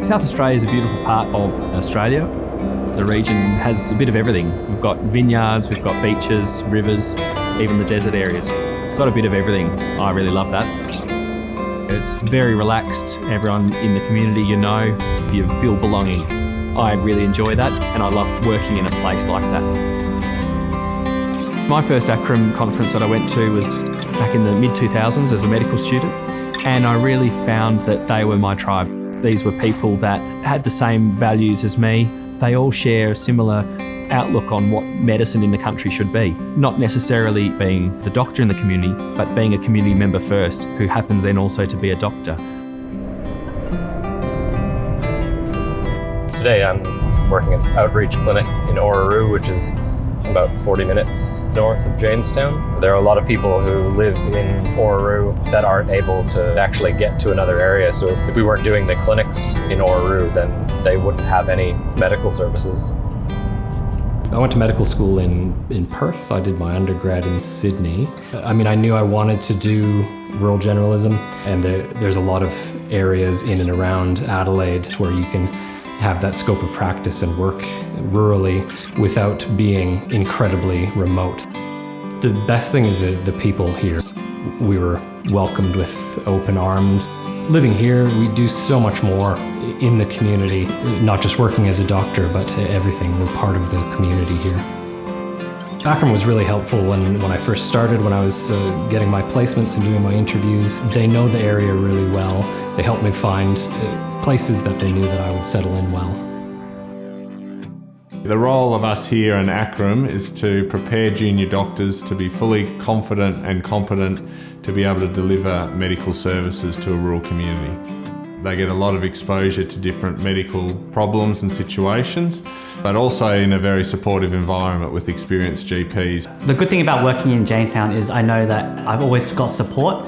South Australia is a beautiful part of Australia. The region has a bit of everything. We've got vineyards, we've got beaches, rivers, even the desert areas. It's got a bit of everything. I really love that. It's very relaxed. Everyone in the community you feel belonging. I really enjoy that, and I love working in a place like that. My first ACRRM conference that I went to was back in the mid-2000s as a medical student, and I really found that they were my tribe. These were people that had the same values as me. They all share a similar outlook on what medicine in the country should be. Not necessarily being the doctor in the community, but being a community member first, who happens then also to be a doctor. Today I'm working at the outreach clinic in Orroroo, which is about 40 minutes north of Jamestown. There are a lot of people who live in Orroroo that aren't able to actually get to another area. So if we weren't doing the clinics in Orroroo, then they wouldn't have any medical services. I went to medical school in Perth. I did my undergrad in Sydney. I knew I wanted to do rural generalism, and there's a lot of areas in and around Adelaide where you can have that scope of practice and work rurally without being incredibly remote. The best thing is the people here. We were welcomed with open arms. Living here, we do so much more in the community, not just working as a doctor, but everything. We're part of the community here. ACRRM was really helpful when I first started, when I was getting my placements and doing my interviews. They know the area really well. They helped me find places that they knew that I would settle in well. The role of us here in ACRRM is to prepare junior doctors to be fully confident and competent to be able to deliver medical services to a rural community. They get a lot of exposure to different medical problems and situations, but also in a very supportive environment with experienced GPs. The good thing about working in Jamestown is I know that I've always got support.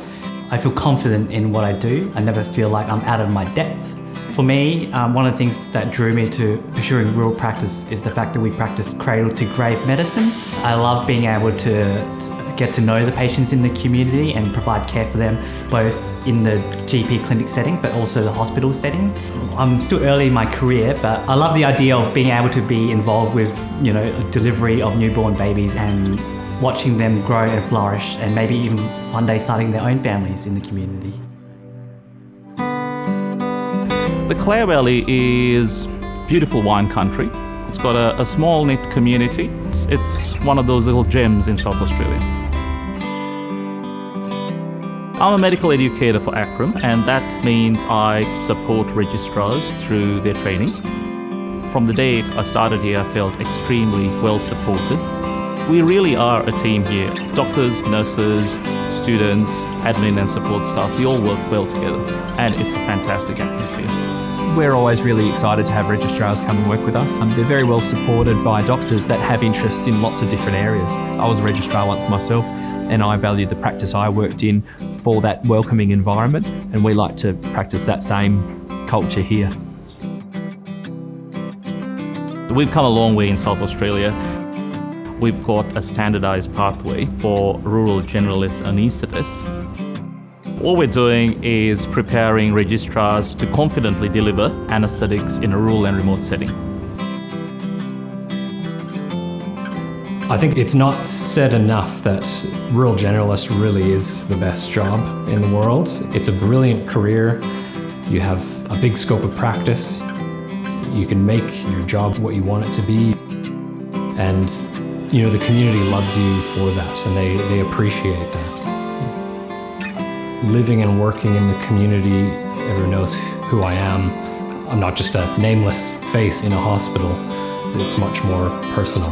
I feel confident in what I do. I never feel like I'm out of my depth. For me, one of the things that drew me to pursuing rural practice is the fact that we practice cradle to grave medicine. I love being able to get to know the patients in the community and provide care for them, both in the GP clinic setting but also the hospital setting. I'm still early in my career, but I love the idea of being able to be involved with, delivery of newborn babies and watching them grow and flourish, and maybe even one day starting their own families in the community. The Clare Valley is beautiful wine country. It's got a small knit community. It's one of those little gems in South Australia. I'm a medical educator for ACRRM, and that means I support registrars through their training. From the day I started here, I felt extremely well supported. We really are a team here. Doctors, nurses, students, admin and support staff, we all work well together, and it's a fantastic atmosphere. We're always really excited to have registrars come and work with us. They're very well supported by doctors that have interests in lots of different areas. I was a registrar once myself, and I valued the practice I worked in for that welcoming environment, and we like to practice that same culture here. We've come a long way in South Australia. We've got a standardised pathway for rural generalist anaesthetists. All we're doing is preparing registrars to confidently deliver anaesthetics in a rural and remote setting. I think it's not said enough that rural generalist really is the best job in the world. It's a brilliant career. You have a big scope of practice. You can make your job what you want it to be. And the community loves you for that, and they appreciate that. Living and working in the community, everyone knows who I am. I'm not just a nameless face in a hospital. It's much more personal.